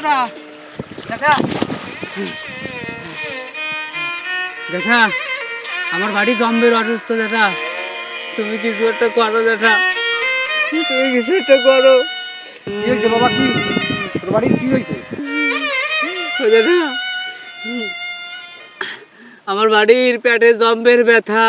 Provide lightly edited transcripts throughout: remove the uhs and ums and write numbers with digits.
জেঠা জেঠা জেঠা আমার বাড়ি জম্বের অসুস্থ জেঠা, তুমি কিছু একটা করো জেঠা, তুমি কিছু একটা করো। কি হয়েছে বাবা? কি তোর বাড়ির কি হয়েছে? জেঠা আমার বাড়ির পেটে জম্বের ব্যথা,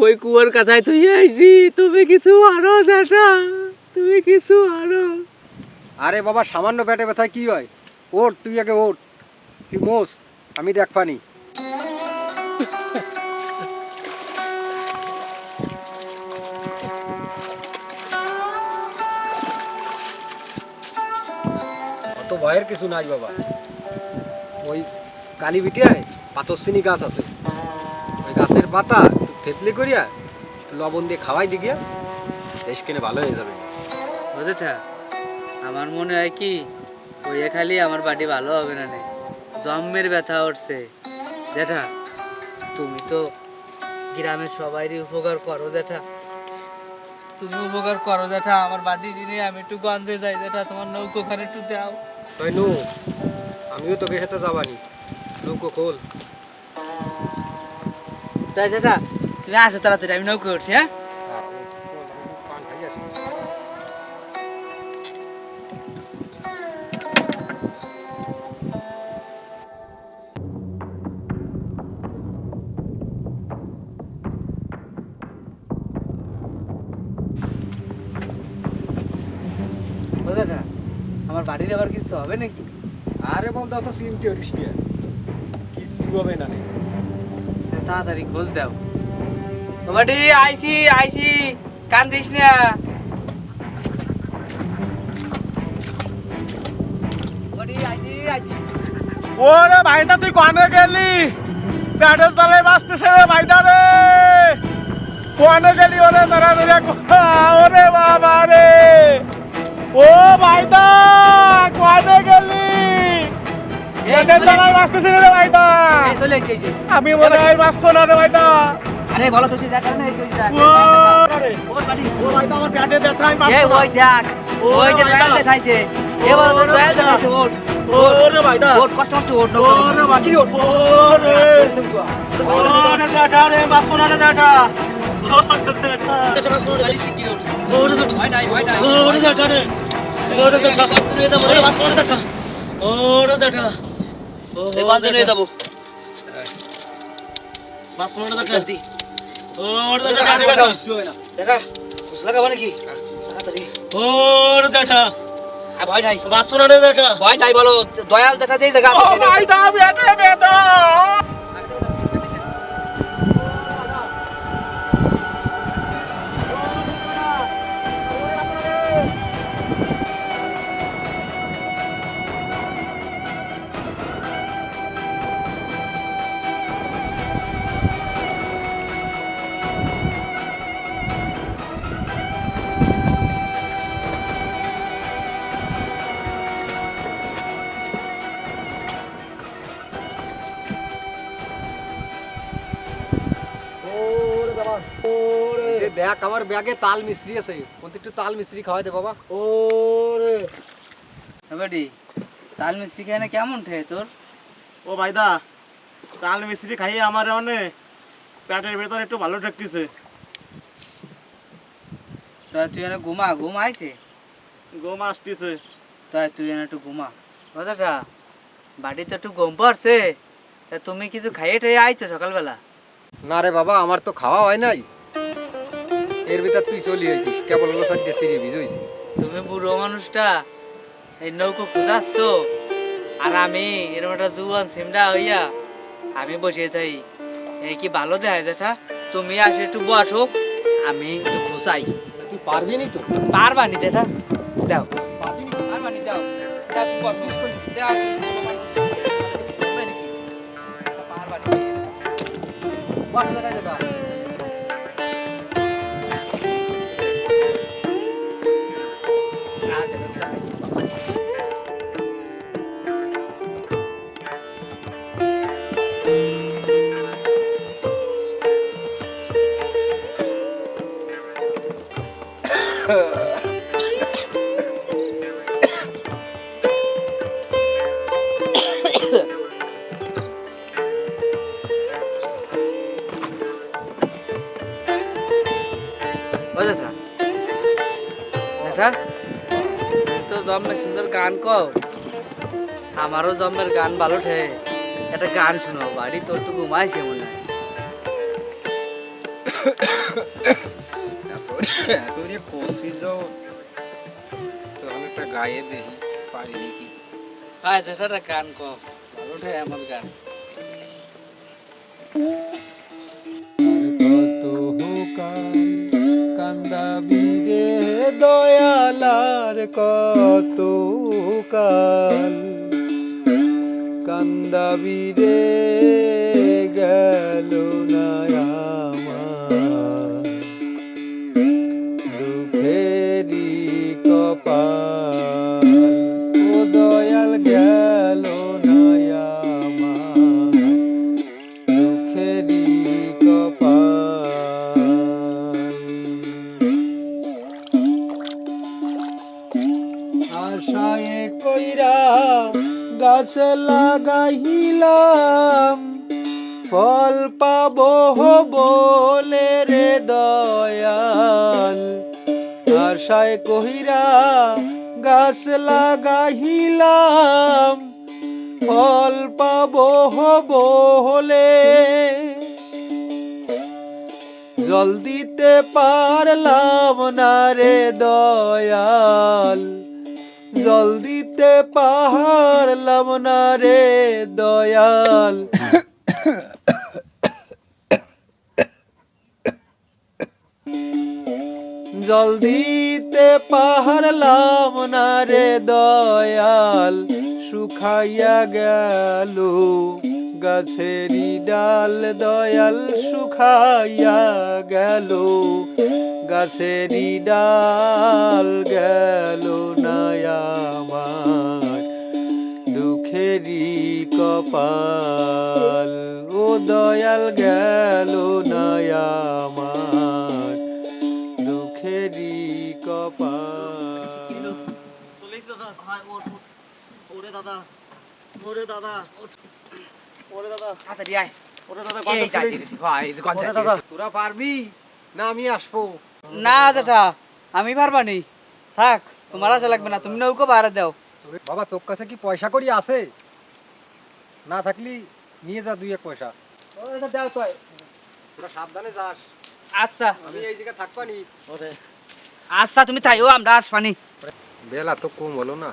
ওই কুয়োর কাছায় তুই আইছি, তুমি কিছু আরো জেঠা, তুমি কিছু আরো। আরে বাবা, সামান্য পেটে ব্যথায় কি হয়? ওঠ, তুই আগে ওঠ, তুই মোস, আমি দেখ পানি। অত ভয়ের কিছু নাই বাবা। ওই কালী বিটিয়ায় পাতশ্বিনী গাছ আছে, ওই গাছের পাতা থেতলি করিয়া লবণ দিয়ে খাওয়াই দি গিয়া দেশ কিনে ভালো হয়ে যাবে। বুঝেছা, আমার মনে হয় কি ওই খালি আমার বাড়ি ভালো হবে না, জম্মের ব্যথা উঠছে। জেঠা তুমি তো গ্রামের সবাইরই উপকার করো জেঠা, তুমি উপকার করো জেঠা, আমার বাড়ি দিনে আমি একটু গঞ্জে যাই জেঠা, তোমার নৌকোখানে একটু দাও। তাই নু, আমিও তোকে সাথে যাবানি, নৌকো খোল। তাই জেঠা তুমি আসো তাড়াতাড়ি, আমি নৌকো উঠছি। হ্যাঁ জেঠা, আমার বাড়ির আবার কিছু হবে নাকি? আরে বল দাও তো, চিনতে হরিস নিয়ে কিছু হবে না রে। তাড়াতাড়ি খোঁজ দাও। বাবাটি আইছি আইছি, কান্দিস না। বাবাটি আইছি আইছি। ওরে ভাইটা তুই কোনে গেলি? পেটের চালে বাঁচতেছে রে ভাইটা রে, কোনে গেলি? ওরে তাড়াতাড়ি ওরে বাবা রে, ও ভাইটা কোনে গেলি? পেটের চালে বাঁচতেছে রে ভাইটা। এই চলে আইছি আইছি। আমি মনে হয় বাঁচবো না রে ভাইটা। আরে বলো তুই দেখ না, এই তুই দেখ। ও রে, ও বাড়ি ও ভাইটা আমার পেটে ব্যথা, আমি এই বাঁচবো ওই না। দেখ, ওই যে দয়াল দেখাইছে। এ বলো তো দয়াল দেখাইছে, ওঠ ওরে ভাইটা, ওঠ, কষ্ট কষ্ট ওঠ। ওরে ভাই, ওরে ওরে জ্যাঠা রে, বাঁচবো না রে জ্যাঠা। ওরে জ্যাঠা, ভয় নাই ভয় নাই। ওরে জ্যাঠা রে, ওরে জ্যাঠা, ওরে বাঁচবো না জ্যাঠা, ওরে জ্যাঠা, এই বাজে নিয়ে যাব। বাঁচবো না জ্যাঠা, ওরে জ্যাঠা, দেখা সুস লাগাবা নাকি? তাড়াতাড়ি। ওরে জ্যাঠা, আর ভয় নাই, বাঁচবো না রে জ্যাঠা। ভয় নাই, বলো দয়াল দেখা যেই জায়গা। ও ভাইটা পেটে ব্যথা। যে দেখ আমার ব্যাগে তাল মিশ্রি আছে, কোনটা একটু তাল মিশ্রি খাওয়াই দে বাবা। ওরে, বাড়ি তাল মিষ্টি খেয়ে না কেমন ঠেয়ে তোর? ও ভাইদা, তাল মিস্ত্রি খাইয়ে আমার অনেক পেটের ভেতর একটু ভালো ঠেকতেছে। তা তুই এনে ঘুমা, ঘুম আইছে? ঘুম আসতেছে। তাই তুই এনে একটু ঘুমা। কথাটা বাড়িতে একটু ঘুম পড়ছে, তা তুমি কিছু খাইয়ে ঠেয়ে আইছো সকালবেলা? না রে বাবা, আমার তো খাওয়া হয় নাই, এর ভিতর তুই চলে আইছিস, কেবল সাইডে সিঁড়ি ভিজইছি। তুমি বুড়ো মানুষটা এই নৌকো খুঁজাচ্ছ, আর আমি এরকম একটা জুয়ান সিমডা হইয়া আমি বসে থাই, এই কি ভালো দেয় যেটা? তুমি আসে একটু বসো, আমি একটু খুঁজাই। তুই পারবি নি তো? পারবা নি যেটা? দাও, পারবি নি? পারবা নি, দাও দাও, তুমি বসো, দাও, পারবা নি, বসো যেটা দেবা। জম্মের সুন্দর গান কও, আমারও জম্মের গান ভালো ঠে। একটা গান শোনাও, বাড়ি তোর তো ঘুমাইছে মনে হয়। তোরে কোসি যাও তো আমি একটা গায়ে দেই পারি নাকি। আচ্ছা একটা গান কও, ভালো ঠে আমার গান। কত কাল কান্দাবি রে দয়ালার, কত কাল কান্দাবি রে গেল না আমার দুঃখেরই কপাল, ও দয়াল গেল না আমার দুঃখেরই কপাল। আশায় কইরা গাছ লাগাইলাম, ফল পাবো বলে রে দয়াল। আশায় কইরা গাছ লাগাইলাম, ফল পাবো বলে জল দিতে পারলাম না রে দয়াল, জল দিতে পারলাম না রে দয়াল। জল দিতে পারলাম না রে দয়াল, শুকাইয়া গেল গাছেরই ডাল দয়াল, শুকাইয়া গেল গাছেরই ডাল, গেল না আমার দুঃখেরই কপাল, ও দয়াল গেল না আমার দুঃখেরই কপাল। চলেছি দাদা। ওরে দাদা, ওরে দাদা, ওরে দাদা, তাড়াতাড়ি আয়। ওরে দাদা, এই যাইতে দিছি, ভাই, এই যে গন্ধ ওরে যাইতে দাদা। দিছি। তোরা পারবি না আমি আসবো? না জেঠা, আমি পারবানি। থাক, তোমার আশা লাগবে না, তুমি নৌকো ভাড়া দাও। বাবা তোর কাছে কি পয়সা করি আছে? না থাকলি নিয়ে যা 2-1 পয়সা। দাও তো। তোরা সাবধানে যাস, আচ্ছা আমি এই জায়গায় থাকবানি। ওরে আচ্ছা, তুমি তাইও, আমরা আসবানি। বেলা তো কম হলো না,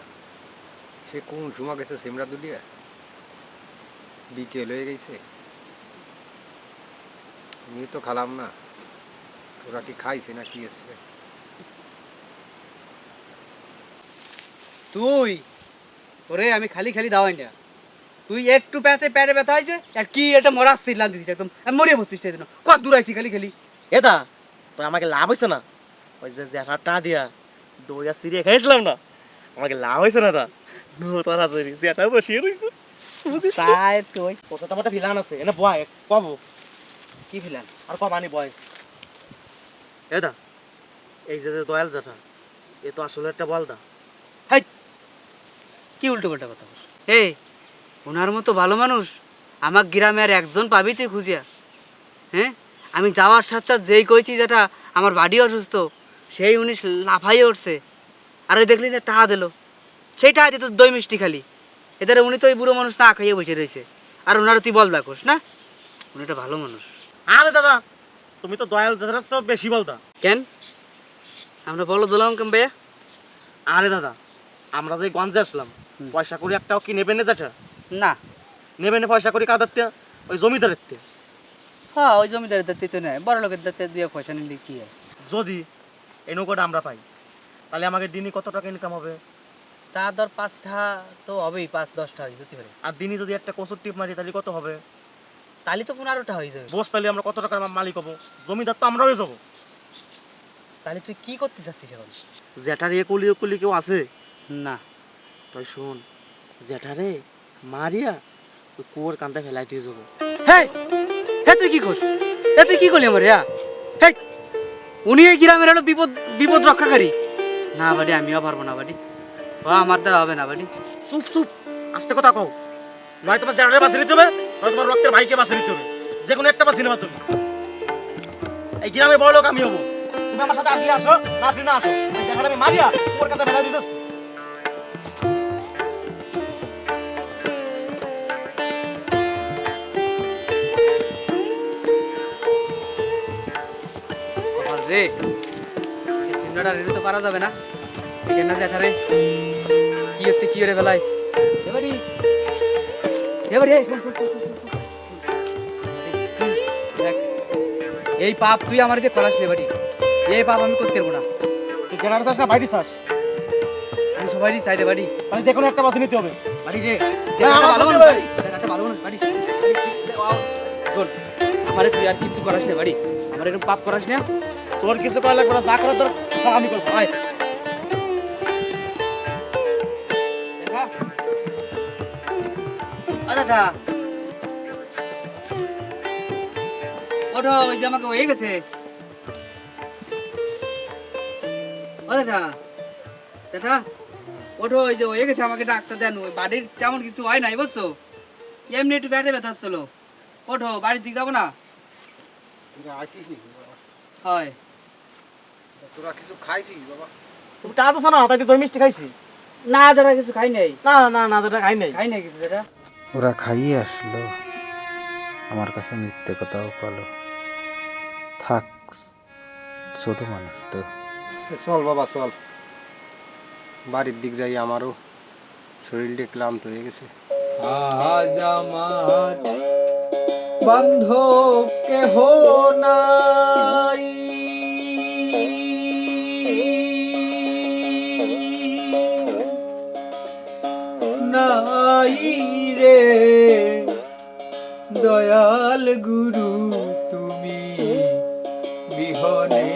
সে কোন সময় গেছে সিমরা দুলিয়া, বিকেল হয়ে গেছে, আমি তো খালাম না। ওরা কি খাইছে না কি এসছে? তুই ওরে আমি খালি খালি দাওয়াই না, তুই একটু পেটে ব্যথা হয়েছে আর কি এটা মরাস লান দিছিস একদম, আমি মরিয়ে বসছিস সেই জন্য। কত দূর আইছি খালি খালি। এটা তো আমাকে লাভ হয়েছে না? ওই যে জ্যাঠাটা দিয়া দই আর সিরিয়া খাইছিলাম না, আমাকে লাভ হয়েছে না? তাড়াতাড়ি জ্যাঠা বসিয়ে রয়েছে, তাই তুই ওর সাথে আমার একটা ভিলান আছে, এনে বয় কব কি ফিলান আর কব আনি বয়। এটা এই যে দয়াল জ্যাঠা, এ তো আসলে একটা বলদা। হাই, কি উল্টো পাল্টা কথা বল। এই ওনার মতো ভালো মানুষ আমার গ্রামে আর একজন পাবি তুই খুঁজিয়া? হ্যাঁ, আমি যাওয়ার সাথে সাথে যেই কইছি যেটা আমার বাড়ি অসুস্থ, সেই উনি লাফাইয়ে উঠছে। আর ওই দেখলি যে টাকা দিল, সেই টাকা দিত দই মিষ্টি খালি। এদের উনি তো ওই বুড়ো মানুষ না খাইয়ে বসে রয়েছে, আর ওনারা তুই বল দেখোস না, উনি একটা ভালো মানুষ। আরে দাদা, তুমি তো দয়াল জ্যাঠার চেয়ে বেশি বলদা। কেন আমরা বলো দোলাম কেন ভাইয়া? আরে দাদা, আমরা যে গঞ্জে আসলাম, পয়সা করি একটাও কি নেবেন না জ্যাঠা? না, নেবেন পয়সা করি কাদারতে, ওই জমিদারের তে। হ্যাঁ ওই জমিদারের দাঁতে তো নেয়, বড় লোকের দাঁতে দিয়ে পয়সা নিলে কি হয়? যদি এই নৌকাটা আমরা পাই, তাহলে আমাকে দিনই কত টাকা ইনকাম হবে? তা ধর 5টা তো হবেই, 5-10টা হতে পারে। আর দিনই যদি একটা কচুর টিপ মারি, তাহলে কত হবে? তাহলে তো 15টা হয়ে যাবে। বস, তাহলে আমরা কত টাকার মালিক হবো? জমিদার তো আমরা হয়ে যাবো। তাহলে তুই কি করতে চাচ্ছিস এখন? জ্যাঠার একুলি একুলি কেউ আছে? না, তাই শোন, জ্যাঠারে মারিয়া ওই কুয়োর কান্দা ফেলাই দিয়ে যাবো। হেই হে তুই কি করছ? হে তুই কি করলি আমার? হেই, উনি এই গ্রামের হলো বিপদ রক্ষাকারী। না বাড়ি, আমিও পারবো না বাড়ি, ও আমার দ্বারা হবে না বাড়ি। চুপ চুপ, আস্তে কথা কও, নয় তোমার জ্যাঠারে বাঁচিয়ে নিতে হবে, নয় তোমার রক্তের ভাইকে বাঁচিয়ে নিতে হবে। যে কোনো একটা বাঁচিয়ে নেবা তুমি। এই গ্রামের বড় লোক আমি হবো, তুমি আমার সাথে আসলে আসো, না আসলে না আসো। ওই জ্যাঠারে আমি মারিয়া কুয়োর কাছে ফেলাই দিয়ে যাচ্ছি। রে, এই চিহ্নটা রেলে তো পারা যাবে না। দেখেন না জ্যাঠা রে, কি হচ্ছে কি রে বেলায়। এবারে এবারে শোন শোন শোন, শোন, শোন, শোন। দেখ, এই পাপ তুই আমার দিয়ে করাস নে বাড়ি, এই পাপ আমি করতে পারবো না। তুই জেনারেল চাস না বাইরে চাস? আমি সবাই সাইডে বাড়ি তাহলে যে কোনো একটা বাসে নিতে হবে। বাড়ি রে, হ্যাঁ, আমার ভালো সাথে মানুষ বাড়ি। বাড়ি, জায়গাটা ভালো মানুষ বাড়ি। শোন, আমারে তুই আর কিচ্ছু করাস না বাড়ি, আমার এরকম পাপ করাস না। তোর কিছু করা লাগবে না, যা করার তোর সব আমি করবো। আয় দেখা আচ্ছা ওঠো, ওই যে আমাকে হয়ে গেছে। ও দেখা দেখা ওঠো, ওই যে হয়ে গেছে, আমাকে ডাক্তার দেন। ওই বাড়ির তেমন কিছু হয় নাই বুঝছো, এমনি একটু পেটে ব্যথা ছিল। ওঠো, বাড়ির দিকে যাবো না? তোরা আছিস নি বাবা? হয় তোরা কিছু খাইছিস বাবা? তুমি টাকা দিছো না, তাই তো দই মিষ্টি খাইছি। না, যারা কিছু খাই নাই, না না না, যেটা খাই নাই। খাই নাই কিছু যেটা। ওরা খাইয়ে আসলো, আমার কাছে মিথ্যে কথাও কলো। থাক, ছোট মানুষ তো। চল বাবা চল, বাড়ির দিক যাই, আমারও শরীরটা ক্লান্ত হয়ে গেছে। আজ আমার বান্ধব কেহ নাই, নাই রে দয়াল গুরু তুমি বিহনে,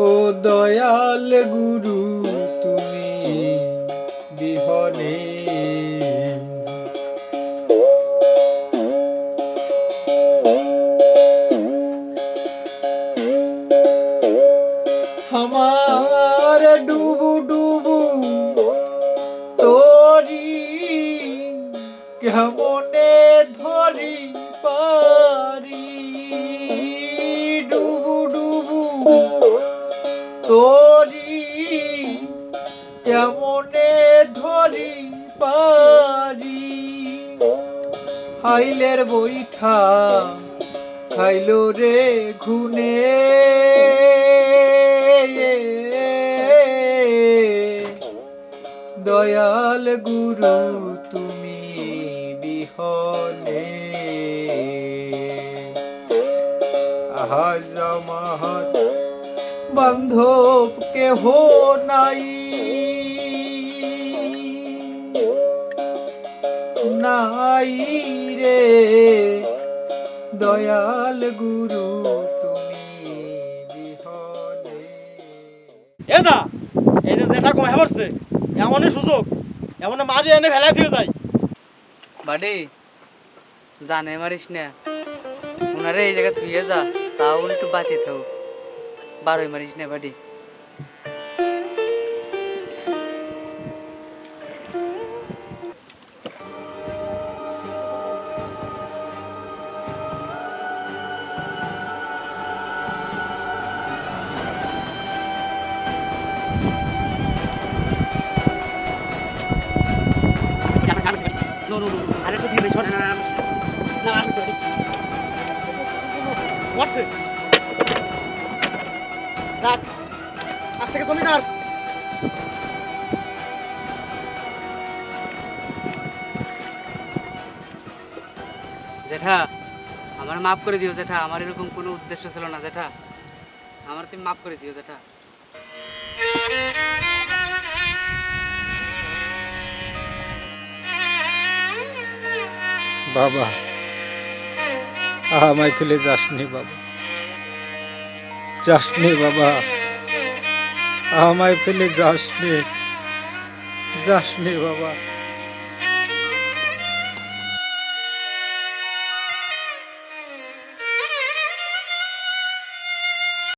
ও দয়াল গুরু তুমি বিহনে। আমার ডুবু ডুবু তোরি কেমনে ধরি পারি, ডুবু ডুবু তোরি কেমনে ধরি পারি, হাইলের বৈঠা খাইল রে ঘুনে, দয়াল গুরু তুমি বিহনে, আজ আমার বান্ধব কেহ নাই, নাই রে দয়াল গুরু তুমি বিহনে। এ দা, এই যে যেটা কমে পড়ছে, এমনই সুযোগ, এমন মারি এনে ফেলাই দিয়ে যায়। বাড়ি জানে মারিস না, ওনারে এই জায়গায় থুয়ে যা, তাও উনি একটু বাঁচিয়ে থাকুক। বারোই মারিস না বাড়ি। আরেকটা দিয়ে শোন না, মরছে রাখ, আজ থেকে জমিদার। জেঠা, আমার মাফ করে দিও জেঠা, আমার এরকম কোনো উদ্দেশ্য ছিল না জেঠা, আমার তুমি মাফ করে দিও জেঠা। বাবা, আমায় ফেলে যাসনি বাবা, যাসনি বাবা, আমায় ফেলে যাসনি, যাসনি বাবা।